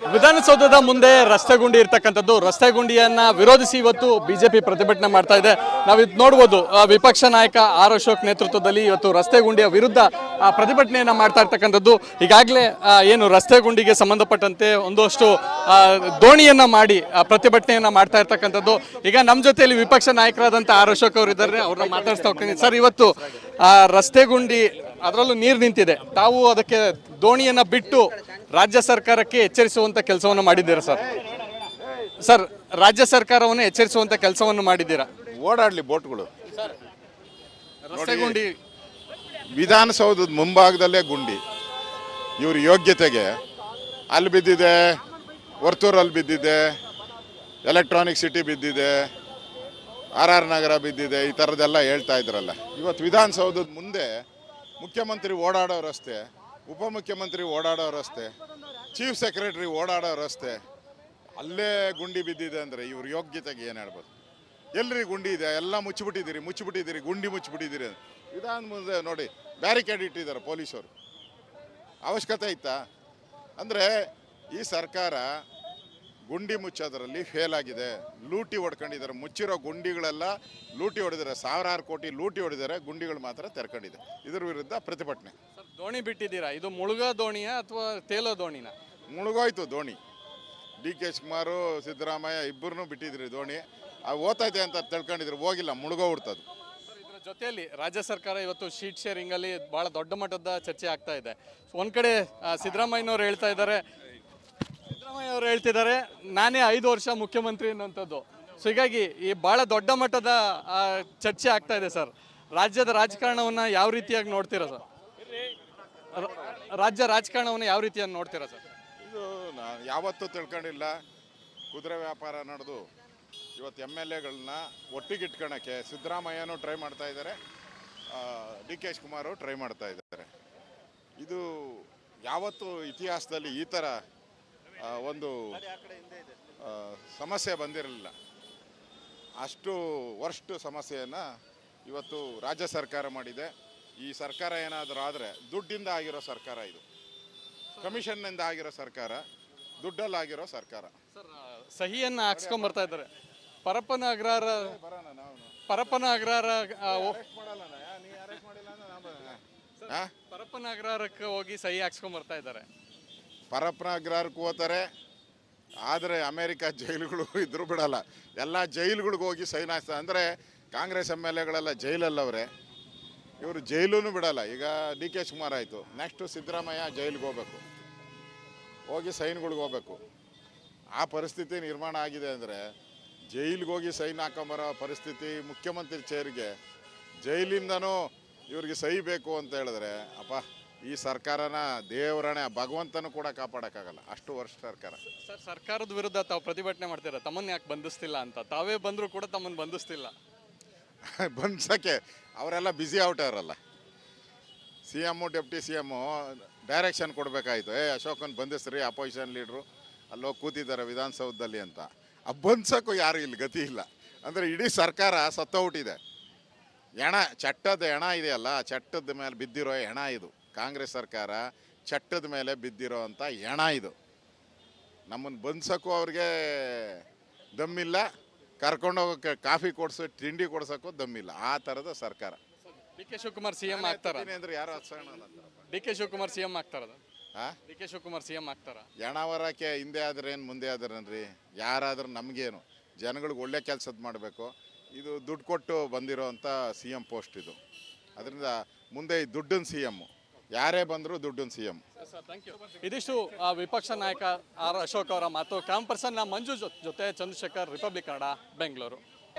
ವಿಧಾನಸೌಧದ ಮುಂದೆ ರಸ್ತೆ ಗುಂಡಿ ಇರ್ತಕ್ಕಂಥದ್ದು. ರಸ್ತೆ ಗುಂಡಿಯನ್ನ ವಿರೋಧಿಸಿ ಇವತ್ತು ಬಿಜೆಪಿ ಪ್ರತಿಭಟನೆ ಮಾಡ್ತಾ ಇದೆ. ನಾವು ಇದು ನೋಡ್ಬೋದು, ವಿಪಕ್ಷ ನಾಯಕ ಆರ್ ಅಶೋಕ್ ನೇತೃತ್ವದಲ್ಲಿ ಇವತ್ತು ರಸ್ತೆ ಗುಂಡಿಯ ವಿರುದ್ಧ ಪ್ರತಿಭಟನೆಯನ್ನ ಮಾಡ್ತಾ ಇರ್ತಕ್ಕಂಥದ್ದು. ಈಗಾಗಲೇ ಏನು ರಸ್ತೆ ಗುಂಡಿಗೆ ಸಂಬಂಧಪಟ್ಟಂತೆ ಒಂದಷ್ಟು ದೋಣಿಯನ್ನ ಮಾಡಿ ಪ್ರತಿಭಟನೆಯನ್ನ ಮಾಡ್ತಾ ಇರ್ತಕ್ಕಂಥದ್ದು. ಈಗ ನಮ್ಮ ಜೊತೆಯಲ್ಲಿ ವಿಪಕ್ಷ ನಾಯಕರಾದಂಥ ಆರ್ ಅಶೋಕ್ ಅವರು ಇದ್ದಾರೆ, ಅವ್ರನ್ನ ಮಾತಾಡ್ತಾ ಹೋಗ್ತೀನಿ. ಸರ್, ಇವತ್ತು ರಸ್ತೆ ಗುಂಡಿ ಅದರಲ್ಲೂ ನೀರು ನಿಂತಿದೆ, ತಾವು ಅದಕ್ಕೆ ದೋಣಿಯನ್ನ ಬಿಟ್ಟು ರಾಜ್ಯ ಸರ್ಕಾರಕ್ಕೆ ಎಚ್ಚರಿಸುವಂತ ಕೆಲಸವನ್ನು ಮಾಡಿದ್ದೀರಾ ಸರ್? ರಾಜ್ಯ ಸರ್ಕಾರವನ್ನು ಎಚ್ಚರಿಸುವಂತ ಕೆಲಸವನ್ನು ಮಾಡಿದ್ದೀರಾ? ಓಡಾಡ್ಲಿ ಬೋಟ್ಗಳು. ರಸ್ತೆ ಗುಂಡಿ ವಿಧಾನಸೌಧದ ಮುಂಭಾಗದಲ್ಲೇ ಗುಂಡಿ. ಇವ್ರ ಯೋಗ್ಯತೆಗೆ ಅಲ್ಲಿ ಬಿದ್ದಿದೆ, ವರ್ತೂರಲ್ಲಿ ಬಿದ್ದಿದೆ, ಎಲೆಕ್ಟ್ರಾನಿಕ್ ಸಿಟಿ ಬಿದ್ದಿದೆ, RR ನಗರ ಬಿದ್ದಿದೆ, ಈ ಥರದ್ದೆಲ್ಲ ಹೇಳ್ತಾ ಇದ್ರಲ್ಲ. ಇವತ್ತು ವಿಧಾನಸೌಧದ ಮುಂದೆ ಮುಖ್ಯಮಂತ್ರಿ ಓಡಾಡೋ ರಸ್ತೆ, ಉಪಮುಖ್ಯಮಂತ್ರಿ ಓಡಾಡೋ ರಸ್ತೆ, ಚೀಫ್ ಸೆಕ್ರೆಟರಿ ಓಡಾಡೋ ರಸ್ತೆ, ಅಲ್ಲೇ ಗುಂಡಿ ಬಿದ್ದಿದೆ ಅಂದರೆ ಇವ್ರ ಯೋಗ್ಯತೆಗೆ ಏನು ಹೇಳ್ಬೋದು? ಎಲ್ರಿ ಗುಂಡಿ ಇದೆ, ಎಲ್ಲ ಮುಚ್ಚಿಬಿಟ್ಟಿದ್ದೀರಿ, ಗುಂಡಿ ಮುಚ್ಚಿಬಿಟ್ಟಿದ್ದೀರಿ. ವಿಧಾನ ಮುಂದೆ ನೋಡಿ ಬ್ಯಾರಿಕೇಡ್ ಇಟ್ಟಿದ್ದಾರೆ ಪೊಲೀಸರು. ಅವಶ್ಯಕತೆ ಇತ್ತಾ? ಅಂದರೆ ಈ ಸರ್ಕಾರ ಗುಂಡಿ ಮುಚ್ಚೋದ್ರಲ್ಲಿ ಫೇಲ್ ಆಗಿದೆ. ಲೂಟಿ ಹೊಡ್ಕೊಂಡಿದ್ದಾರೆ. ಮುಚ್ಚಿರೋ ಗುಂಡಿಗಳೆಲ್ಲ ಲೂಟಿ ಹೊಡೆದಿದ್ದಾರೆ. ಸಾವಿರಾರು ಕೋಟಿ ಲೂಟಿ ಹೊಡೆದಿದ್ದಾರೆ, ಗುಂಡಿಗಳು ಮಾತ್ರ ತೆರ್ಕೊಂಡಿದೆ. ಇದ್ರ ವಿರುದ್ಧ ಪ್ರತಿಭಟನೆ. ದೋಣಿ ಬಿಟ್ಟಿದ್ದೀರಾ? ಇದು ಮುಳುಗೋ ದೋಣಿಯಾ ಅಥವಾ ತೇಲೋ ದೋಣಿನ? ಮುಳುಗೋಯ್ತು ದೋಣಿ. DK ಶಿವಕುಮಾರ್, ಸಿದ್ದರಾಮಯ್ಯ ಇಬ್ಬರನ್ನೂ ಬಿಟ್ಟಿದ್ರಿ ದೋಣಿ. ಓದ್ತೈತೆ ಅಂತ ತಿಳ್ಕೊಂಡಿದ್ರು, ಹೋಗಿಲ್ಲ, ಮುಳುಗೋಗ್ಬಿಡ್ತದೆ. ಇದರ ಜೊತೆಯಲ್ಲಿ ರಾಜ್ಯ ಸರ್ಕಾರ ಇವತ್ತು ಶೀಟ್ ಶೇರಿಂಗ್ ಅಲ್ಲಿ ಬಹಳ ದೊಡ್ಡ ಮಟ್ಟದ ಚರ್ಚೆ ಆಗ್ತಾ ಇದೆ. ಒಂದ್ ಕಡೆ ಸಿದ್ದರಾಮಯ್ಯನವರು ಹೇಳ್ತಿದ್ದಾರೆ ನಾನೇ 5 ವರ್ಷ ಮುಖ್ಯಮಂತ್ರಿ ಅನ್ನುವಂಥದ್ದು. ಸೊ ಹೀಗಾಗಿ ಈ ಬಹಳ ದೊಡ್ಡ ಮಟ್ಟದ ಚರ್ಚೆ ಆಗ್ತಾ ಇದೆ ಸರ್. ರಾಜ್ಯದ ರಾಜಕಾರಣವನ್ನ ಯಾವ ರೀತಿಯಾಗಿ ನೋಡ್ತೀರಾ ಸರ್? ರಾಜ್ಯ ರಾಜಕಾರಣವನ್ನ ಯಾವ ರೀತಿಯಾಗಿ ನೋಡ್ತೀರಾ ಸರ್? ಇದು ನಾನು ಯಾವತ್ತೂ ತಿಳ್ಕೊಂಡಿಲ್ಲ. ಕುದುರೆ ವ್ಯಾಪಾರ ನಡೆದು ಇವತ್ತು MLAಗಳನ್ನ ಒಟ್ಟಿಗೆ ಇಟ್ಕೊಳಕ್ಕೆ ಸಿದ್ದರಾಮಯ್ಯನೂ ಟ್ರೈ ಮಾಡ್ತಾ ಇದ್ದಾರೆ, DK ಶಿವಕುಮಾರು ಟ್ರೈ ಮಾಡ್ತಾ ಇದ್ದಾರೆ. ಇದು ಯಾವತ್ತೂ ಇತಿಹಾಸದಲ್ಲಿ ಈ ಥರ ಒಂದು ಸಮಸ್ಯೆ ಬಂದಿರಲಿಲ್ಲ. ಅಷ್ಟು ವರ್ಸ್ಟ್ ಸಮಸ್ಯೆಯನ್ನು ಇವತ್ತು ರಾಜ್ಯ ಸರ್ಕಾರ ಮಾಡಿದೆ. ಈ ಸರ್ಕಾರ ಏನಾದರೂ ಆದರೆ ದುಡ್ಡಿಂದ ಆಗಿರೋ ಸರ್ಕಾರ, ಇದು ಕಮಿಷನ್ನಿಂದ ಆಗಿರೋ ಸರ್ಕಾರ, ದುಡ್ಡಲ್ಲಾಗಿರೋ ಸರ್ಕಾರ. ಸರ್, ಸಹಿಯನ್ನು ಹಾಕ್ಸ್ಕೊಂಡ್ ಬರ್ತಾ ಇದ್ದಾರೆ. ಪರಪ್ಪನ ಅಗ್ರಹಾರಕ್ಕೆ ಹೋಗಿ ಸಹಿ ಹಾಕ್ಸ್ಕೊಂಡ್ ಬರ್ತಾ ಇದ್ದಾರೆ. ಪರಪ್ಪನ ಅಗ್ರಹಾರಕ್ಕೆ ಹೋಗ್ತಾರೆ, ಆದರೆ ಅಮೇರಿಕ ಜೈಲುಗಳು ಇದ್ರೂ ಬಿಡಲ್ಲ. ಎಲ್ಲ ಜೈಲುಗಳಿಗೆ ಹೋಗಿ ಸೈನ್ ಹಾಕ್ತಾರೆ. ಅಂದರೆ ಕಾಂಗ್ರೆಸ್ MLAಗಳೆಲ್ಲ ಜೈಲಲ್ಲವ್ರೆ, ಇವರು ಜೈಲೂ ಬಿಡಲ್ಲ. ಈಗ DK ಶಿವಕುಮಾರ್ ಆಯಿತು, ನೆಕ್ಸ್ಟು ಸಿದ್ದರಾಮಯ್ಯ ಜೈಲಿಗೆ ಹೋಗಿ ಸೈನ್ಗಳಿಗೆ ಹೋಗ್ಬೇಕು. ಆ ಪರಿಸ್ಥಿತಿ ನಿರ್ಮಾಣ ಆಗಿದೆ. ಅಂದರೆ ಜೈಲಿಗೆ ಹೋಗಿ ಸೈನ್ ಹಾಕೊಂಬರೋ ಪರಿಸ್ಥಿತಿ. ಮುಖ್ಯಮಂತ್ರಿ ಚೇರ್ಗೆ ಜೈಲಿಂದನೂ ಇವ್ರಿಗೆ ಸಹಿ ಬೇಕು ಅಂತ ಹೇಳಿದ್ರೆ, ಅಪ್ಪ, ಈ ಸರ್ಕಾರನ ದೇವರಣೆ ಭಗವಂತನೂ ಕೂಡ ಕಾಪಾಡೋಕ್ಕಾಗಲ್ಲ, ಅಷ್ಟು ವರ್ಷ ಸರ್ಕಾರ. ಸರ್, ಸರ್ಕಾರದ ವಿರುದ್ಧ ತಾವು ಪ್ರತಿಭಟನೆ ಮಾಡ್ತೀರಾ, ತಮ್ಮನ್ನು ಯಾಕೆ ಬಂಧಿಸ್ತಿಲ್ಲ ಅಂತ? ತಾವೇ ಬಂದರೂ ಕೂಡ ತಮ್ಮನ್ನು ಬಂಧಿಸ್ತಿಲ್ಲ. ಬಂಧಿಸೋಕ್ಕೆ ಅವರೆಲ್ಲ ಬ್ಯುಸಿ ಔಟರಲ್ಲ. CM ಡೆಪ್ಟಿ CM ಡೈರೆಕ್ಷನ್ ಕೊಡಬೇಕಾಯ್ತು, ಅಶೋಕನ್ ಬಂಧಿಸ್ರಿ, ಅಪೋಸಿಷನ್ ಲೀಡ್ರು ಅಲ್ಲೋಗಿ ಕೂತಿದ್ದಾರೆ ವಿಧಾನಸೌಧದಲ್ಲಿ ಅಂತ. ಬಂಧಿಸೋಕ್ಕೂ ಯಾರು ಇಲ್ಲಿ ಗತಿ ಇಲ್ಲ. ಅಂದರೆ ಇಡೀ ಸರ್ಕಾರ ಸತ್ತೋಗ್ಬಿಟ್ಟಿದೆ. ಚಟ್ಟದ ಹೆಣ ಇದೆಯಲ್ಲ, ಚಟ್ಟದ ಮೇಲೆ ಬಿದ್ದಿರೋ ಹೆಣ ಇದು. ಕಾಂಗ್ರೆಸ್ ಸರ್ಕಾರ ಚಟ್ಟದ ಮೇಲೆ ಬಿದ್ದಿರೋ ಅಂಥ ಹೆಣ ಇದು. ನಮ್ಮನ್ನು ಬಂಧಿಸೋಕ್ಕೂ ಅವ್ರಿಗೆ ದಮ್ಮಿಲ್ಲ, ಕರ್ಕೊಂಡೋಗೋಕ್ಕೆ ಕಾಫಿ ಕೊಡ್ಸೋ, ತಿಂಡಿ ಕೊಡ್ಸೋಕ್ಕೂ ದಮ್ಮಿಲ್ಲ. ಆ ಥರದ ಸರ್ಕಾರ. DK ಶಿವಕುಮಾರ್ CM ಆಗ್ತಾರ ಅಂದರೆ ಯಾರು DK ಶಿವಕುಮಾರ್ CM ಆಗ್ತಾರ? DK ಶಿವಕುಮಾರ್ CM ಆಗ್ತಾರ? ಹೆಣವರಕ್ಕೆ ಹಿಂದೆ ಆದ್ರೇನು ಮುಂದೆ ಆದ್ರೇನ್ರಿ, ಯಾರಾದ್ರೂ ನಮಗೇನು? ಜನಗಳಿಗೆ ಒಳ್ಳೆ ಕೆಲಸದ ಮಾಡಬೇಕು. ಇದು ದುಡ್ಡು ಕೊಟ್ಟು ಬಂದಿರೋ ಅಂಥ CM ಪೋಸ್ಟ್ ಇದು. ಅದರಿಂದ ಮುಂದೆ ಈ ದುಡ್ಡಿನ CM, ಯಾರೇ ಬಂದರೂ ದುಡ್ಡಿನ CM. ಇದಿಷ್ಟು ವಿಪಕ್ಷ ನಾಯಕ ಆರ್ ಅಶೋಕ್ ಅವರ ಮಾತು. ಕ್ಯಾಮ್ ಪರ್ಸನ್ ಮಂಜು ಜೊತೆ ಚಂದ್ರಶೇಖರ್, ರಿಪಬ್ಲಿಕ್ ಕನ್ನಡ, ಬೆಂಗಳೂರು.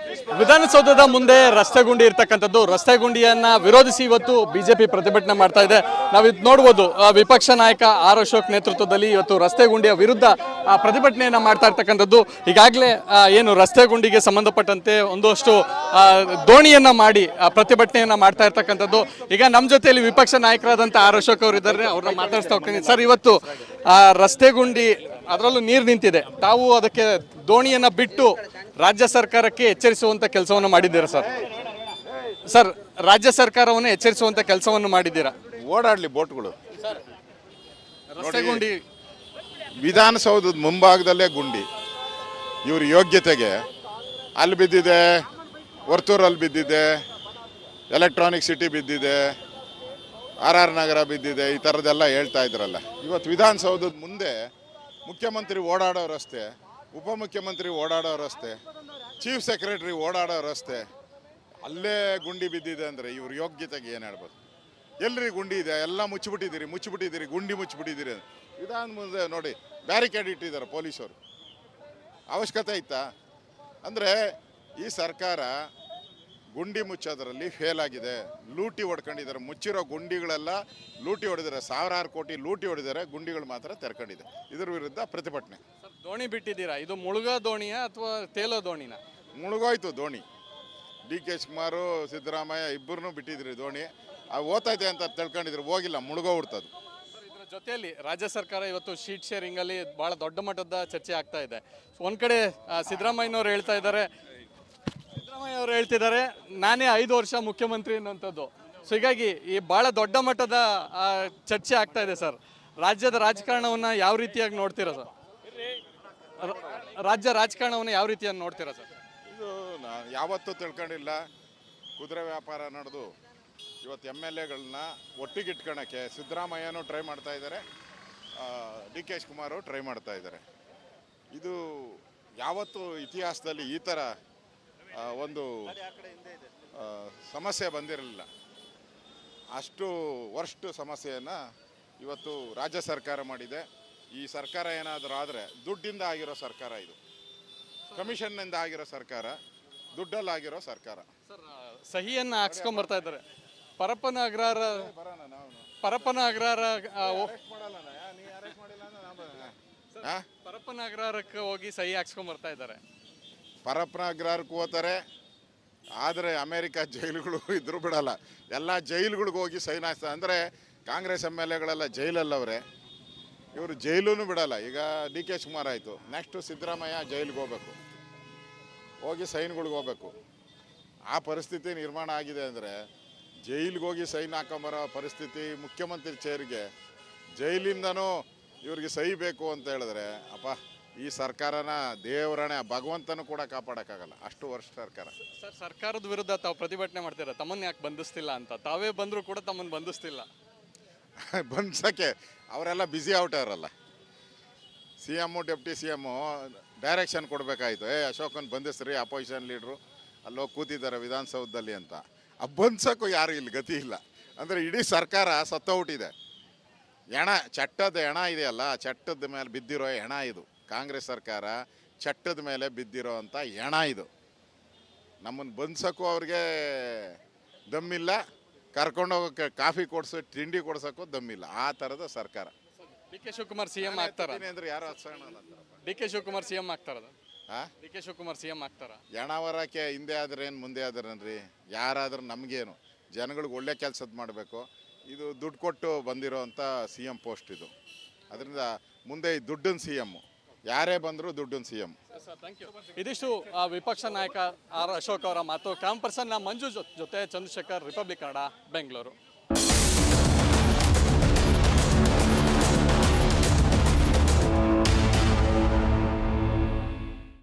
ವಿಧಾನಸೌಧದ ಮುಂದೆ ರಸ್ತೆ ಗುಂಡಿ ಇರ್ತಕ್ಕಂಥದ್ದು. ರಸ್ತೆ ಗುಂಡಿಯನ್ನ ವಿರೋಧಿಸಿ ಇವತ್ತು ಬಿಜೆಪಿ ಪ್ರತಿಭಟನೆ ಮಾಡ್ತಾ ಇದೆ. ನಾವು ಇದು ನೋಡ್ಬೋದು, ವಿಪಕ್ಷ ನಾಯಕ ಆರ್ ಅಶೋಕ್ ನೇತೃತ್ವದಲ್ಲಿ ಇವತ್ತು ರಸ್ತೆ ಗುಂಡಿಯ ವಿರುದ್ಧ ಪ್ರತಿಭಟನೆಯನ್ನ ಮಾಡ್ತಾ ಇರ್ತಕ್ಕಂಥದ್ದು. ಈಗಾಗಲೇ ಏನು ರಸ್ತೆ ಗುಂಡಿಗೆ ಸಂಬಂಧಪಟ್ಟಂತೆ ಒಂದಷ್ಟು ದೋಣಿಯನ್ನ ಮಾಡಿ ಪ್ರತಿಭಟನೆಯನ್ನ ಮಾಡ್ತಾ ಇರ್ತಕ್ಕಂಥದ್ದು. ಈಗ ನಮ್ಮ ಜೊತೆಯಲ್ಲಿ ವಿಪಕ್ಷ ನಾಯಕರಾದಂಥ ಆರ್ ಅಶೋಕ್ ಅವರು ಇದ್ದಾರೆ, ಅವ್ರನ್ನ ಮಾತಾಡ್ತಾ ಹೋಗ್ತೀನಿ. ಸರ್, ಇವತ್ತು ರಸ್ತೆ ಗುಂಡಿ ಅದರಲ್ಲೂ ನೀರು ನಿಂತಿದೆ, ತಾವು ಅದಕ್ಕೆ ದೋಣಿಯನ್ನ ಬಿಟ್ಟು ರಾಜ್ಯ ಸರ್ಕಾರಕ್ಕೆ ಎಚ್ಚರಿಸುವಂತ ಕೆಲಸವನ್ನು ಮಾಡಿದ್ದೀರಾ ಸರ್? ರಾಜ್ಯ ಸರ್ಕಾರವನ್ನು ಎಚ್ಚರಿಸುವಂತ ಕೆಲಸವನ್ನು ಮಾಡಿದ್ದೀರಾ? ಓಡಾಡ್ಲಿ ಬೋಟ್ಗಳು. ರಸ್ತೆ ಗುಂಡಿ ವಿಧಾನಸೌಧದ ಮುಂಭಾಗದಲ್ಲೇ ಗುಂಡಿ. ಇವ್ರ ಯೋಗ್ಯತೆಗೆ ಅಲ್ಲಿ ಬಿದ್ದಿದೆ, ವರ್ತೂರಲ್ಲಿ ಬಿದ್ದಿದೆ, ಎಲೆಕ್ಟ್ರಾನಿಕ್ ಸಿಟಿ ಬಿದ್ದಿದೆ, ಆರ್ ನಗರ ಬಿದ್ದಿದೆ, ಈ ಥರದ್ದೆಲ್ಲ ಹೇಳ್ತಾ ಇದ್ರಲ್ಲ. ಇವತ್ತು ವಿಧಾನಸೌಧದ ಮುಂದೆ ಮುಖ್ಯಮಂತ್ರಿ ಓಡಾಡೋ ರಸ್ತೆ, ಉಪಮುಖ್ಯಮಂತ್ರಿ ಓಡಾಡೋ ರಸ್ತೆ, ಚೀಫ್ ಸೆಕ್ರೆಟರಿ ಓಡಾಡೋ ರಸ್ತೆ, ಅಲ್ಲೇ ಗುಂಡಿ ಬಿದ್ದಿದೆ ಅಂದರೆ ಇವ್ರ ಯೋಗ್ಯತೆಗೆ ಏನು ಹೇಳ್ಬೋದು? ಎಲ್ರಿ ಗುಂಡಿ ಇದೆ, ಎಲ್ಲ ಮುಚ್ಚಿಬಿಟ್ಟಿದ್ದೀರಿ, ಗುಂಡಿ ಮುಚ್ಚಿಬಿಟ್ಟಿದ್ದೀರಿ. ವಿಧಾನ ಮುಂದೆ ನೋಡಿ ಬ್ಯಾರಿಕೇಡ್ ಇಟ್ಟಿದ್ದಾರೆ ಪೊಲೀಸರು. ಅವಶ್ಯಕತೆ ಇತ್ತಾ? ಅಂದರೆ ಈ ಸರ್ಕಾರ ಗುಂಡಿ ಮುಚ್ಚೋದ್ರಲ್ಲಿ ಫೇಲ್ ಆಗಿದೆ. ಲೂಟಿ ಹೊಡ್ಕೊಂಡಿದ್ದಾರೆ. ಮುಚ್ಚಿರೋ ಗುಂಡಿಗಳೆಲ್ಲ ಲೂಟಿ ಹೊಡೆದಿದ್ದಾರೆ, ಸಾವಿರಾರು ಕೋಟಿ ಲೂಟಿ ಹೊಡೆದಿದ್ದಾರೆ, ಗುಂಡಿಗಳು ಮಾತ್ರ ತೆರ್ಕೊಂಡಿದೆ. ಇದ್ರ ವಿರುದ್ಧ ಪ್ರತಿಭಟನೆ. ಸರ್, ದೋಣಿ ಬಿಟ್ಟಿದ್ದೀರಾ, ಇದು ಮುಳುಗೋ ದೋಣಿಯಾ ಅಥವಾ ತೇಲೋ ದೋಣಿನ? ಮುಳುಗೋಯ್ತು ದೋಣಿ. DK ಶಿವಕುಮಾರು, ಸಿದ್ದರಾಮಯ್ಯ ಇಬ್ಬರನ್ನೂ ಬಿಟ್ಟಿದ್ರಿ ದೋಣಿ. ಅದು ಓದ್ತೈತೆ ಅಂತ ತಿಳ್ಕೊಂಡಿದ್ರು, ಹೋಗಿಲ್ಲ, ಮುಳುಗೋಗ್ಬಿಡ್ತದು. ಸರ್, ಇದರ ಜೊತೆಯಲ್ಲಿ ರಾಜ್ಯ ಸರ್ಕಾರ ಇವತ್ತು ಶೀಟ್ ಶೇರಿಂಗಲ್ಲಿ ಭಾಳ ದೊಡ್ಡ ಮಟ್ಟದ ಚರ್ಚೆ ಆಗ್ತಾ ಇದೆ. ಒಂದು ಕಡೆ ಸಿದ್ದರಾಮಯ್ಯನವ್ರು ಹೇಳ್ತಿದ್ದಾರೆ ನಾನೇ 5 ವರ್ಷ ಮುಖ್ಯಮಂತ್ರಿ ಅನ್ನೋಂಥದ್ದು. ಸೊ ಹೀಗಾಗಿ ಈ ಭಾಳ ದೊಡ್ಡ ಮಟ್ಟದ ಚರ್ಚೆ ಆಗ್ತಾ ಇದೆ ಸರ್. ರಾಜ್ಯದ ರಾಜಕಾರಣವನ್ನು ಯಾವ ರೀತಿಯಾಗಿ ನೋಡ್ತೀರಾ ಸರ್? ರಾಜ್ಯ ರಾಜಕಾರಣವನ್ನು ಯಾವ ರೀತಿಯಾಗಿ ನೋಡ್ತೀರಾ ಸರ್? ಇದು ನಾನು ಯಾವತ್ತೂ ತಿಳ್ಕೊಂಡಿಲ್ಲ. ಕುದುರೆ ವ್ಯಾಪಾರ ನಡೆದು ಇವತ್ತು MLAಗಳನ್ನ ಒಟ್ಟಿಗೆ ಇಟ್ಕೊಳಕ್ಕೆ ಸಿದ್ದರಾಮಯ್ಯನೂ ಟ್ರೈ ಮಾಡ್ತಾ ಇದ್ದಾರೆ, DK ಶಿವಕುಮಾರು ಟ್ರೈ ಮಾಡ್ತಾ ಇದ್ದಾರೆ. ಇದು ಯಾವತ್ತೂ ಇತಿಹಾಸದಲ್ಲಿ ಈ ಥರ ಒಂದು ಸಮಸ್ಯೆ ಬಂದಿರಲಿಲ್ಲ. ಅಷ್ಟು ವರ್ಸ್ಟ್ ಸಮಸ್ಯೆಯನ್ನು ಇವತ್ತು ರಾಜ್ಯ ಸರ್ಕಾರ ಮಾಡಿದೆ. ಈ ಸರ್ಕಾರ ಏನಾದರೂ ಆದರೆ ದುಡ್ಡಿಂದ ಆಗಿರೋ ಸರ್ಕಾರ ಇದು, ಕಮಿಷನ್ನಿಂದ ಆಗಿರೋ ಸರ್ಕಾರ, ದುಡ್ಡಲ್ಲಾಗಿರೋ ಸರ್ಕಾರ. ಸರ್, ಸಹಿಯನ್ನು ಹಾಕ್ಸ್ಕೊಂಡ್ ಬರ್ತಾ ಇದ್ದಾರೆ. ಪರಪ್ಪನ ಅಗ್ರಹಾರ ಪರಪ್ಪನ ಅಗ್ರಹಾರಕ್ಕೆ ಹೋಗಿ ಸಹಿ ಹಾಕ್ಸ್ಕೊಂಡ್ ಬರ್ತಾ ಇದ್ದಾರೆ. ಪರಪ್ಪನ ಅಗ್ರಹಾರಕ್ಕೆ ಹೋಗ್ತಾರೆ, ಆದರೆ ಅಮೇರಿಕ ಜೈಲುಗಳು ಇದ್ರೂ ಬಿಡಲ್ಲ. ಎಲ್ಲ ಜೈಲುಗಳಿಗೆ ಹೋಗಿ ಸೈನ್ ಹಾಕ್ತಾರೆ. ಅಂದರೆ ಕಾಂಗ್ರೆಸ್ MLAಗಳೆಲ್ಲ ಜೈಲಲ್ಲವ್ರೆ, ಇವರು ಜೈಲೂ ಬಿಡಲ್ಲ. ಈಗ DK ಶಿವಕುಮಾರ್ ಆಯಿತು, ನೆಕ್ಸ್ಟು ಸಿದ್ದರಾಮಯ್ಯ ಜೈಲಿಗೆ ಹೋಗ್ಬೇಕು, ಹೋಗಿ ಸೈನ್ಗಳಿಗೆ ಹೋಗ್ಬೇಕು. ಆ ಪರಿಸ್ಥಿತಿ ನಿರ್ಮಾಣ ಆಗಿದೆ. ಅಂದರೆ ಜೈಲಿಗೆ ಹೋಗಿ ಸೈನ್ ಹಾಕೊಂಬರೋ ಪರಿಸ್ಥಿತಿ, ಮುಖ್ಯಮಂತ್ರಿ ಚೇರ್ಗೆ ಜೈಲಿಂದನೂ ಇವ್ರಿಗೆ ಸಹಿ ಬೇಕು ಅಂತ ಹೇಳಿದ್ರೆ, ಅಪ್ಪ ಈ ಸರ್ಕಾರನ ದೇವರಣೆ ಭಗವಂತನೂ ಕೂಡ ಕಾಪಾಡೋಕ್ಕಾಗಲ್ಲ, ಅಷ್ಟು ವರ್ಷ ಸರ್ಕಾರ. ಸರ್, ಸರ್ಕಾರದ ವಿರುದ್ಧ ತಾವು ಪ್ರತಿಭಟನೆ ಮಾಡ್ತೀರಾ, ತಮ್ಮನ್ನು ಯಾಕೆ ಬಂಧಿಸ್ತಿಲ್ಲ ಅಂತ. ತಾವೇ ಬಂದರೂ ಕೂಡ ತಮ್ಮನ್ನು ಬಂಧಿಸ್ತಿಲ್ಲ. ಬಂಧಿಸೋಕ್ಕೆ ಅವರೆಲ್ಲ ಬ್ಯುಸಿ ಔಟರಲ್ಲ. CM ಡೆಪ್ಟಿ CM ಡೈರೆಕ್ಷನ್ ಕೊಡಬೇಕಾಯ್ತು, ಅಶೋಕನ್ ಬಂಧಿಸ್ರಿ, ಅಪೋಸಿಷನ್ ಲೀಡ್ರು ಅಲ್ಲೋಗಿ ಕೂತಿದ್ದಾರೆ ವಿಧಾನಸೌಧದಲ್ಲಿ ಅಂತ. ಬಂಧಿಸೋಕ್ಕೂ ಯಾರು ಇಲ್ಲಿ ಗತಿ ಇಲ್ಲ. ಅಂದರೆ ಇಡೀ ಸರ್ಕಾರ ಸತ್ತೋಗ್ಬಿಟ್ಟಿದೆ. ಚಟ್ಟದ ಹೆಣ ಇದೆಯಲ್ಲ, ಚಟ್ಟದ ಮೇಲೆ ಬಿದ್ದಿರೋ ಹೆಣ ಇದು. ಕಾಂಗ್ರೆಸ್ ಸರ್ಕಾರ ಚಟ್ಟದ ಮೇಲೆ ಬಿದ್ದಿರೋ ಅಂಥ ಹೆಣ ಇದು. ನಮ್ಮನ್ನು ಬಂಧಿಸೋಕ್ಕೂ ಅವ್ರಿಗೆ ದಮ್ಮಿಲ್ಲ, ಕರ್ಕೊಂಡು ಹೋಗೋಕ್ಕೆ ಕಾಫಿ ಕೊಡ್ಸೋ, ತಿಂಡಿ ಕೊಡ್ಸೋಕ್ಕೂ ದಮ್ಮಿಲ್ಲ. ಆ ಥರದ ಸರ್ಕಾರ. DK ಶಿವಕುಮಾರ್ CM ಆಗ್ತಾರ ಅಂದರೆ ಯಾರು DK ಶಿವಕುಮಾರ್ CM ಆಗ್ತಾರ? DK ಶಿವಕುಮಾರ್ CM ಆಗ್ತಾರ? ಹೆಣವರಕ್ಕೆ ಹಿಂದೆ ಆದ್ರೇನು ಮುಂದೆ ಆದ್ರೇನ್ರಿ, ಯಾರಾದ್ರೂ ನಮಗೇನು, ಜನಗಳಿಗೆ ಒಳ್ಳೆ ಕೆಲಸದ ಮಾಡಬೇಕು. ಇದು ದುಡ್ಡು ಕೊಟ್ಟು ಬಂದಿರೋ ಅಂಥ CM ಪೋಸ್ಟ್ ಇದು. ಅದರಿಂದ ಮುಂದೆ ಈ ದುಡ್ಡಿನ CM, ಯಾರೇ ಬಂದರೂ ದುಡ್ಡಿನ CM. ಇದಿಷ್ಟು ವಿಪಕ್ಷ ನಾಯಕ R ಅಶೋಕ್ ಅವರ ಮಾತು. ಕ್ಯಾಮ್ ಪರ್ಸನ್ ಮಂಜು ಜೊತೆ ಚಂದ್ರಶೇಖರ್, ರಿಪಬ್ಲಿಕ್ ಕನ್ನಡ, ಬೆಂಗಳೂರು.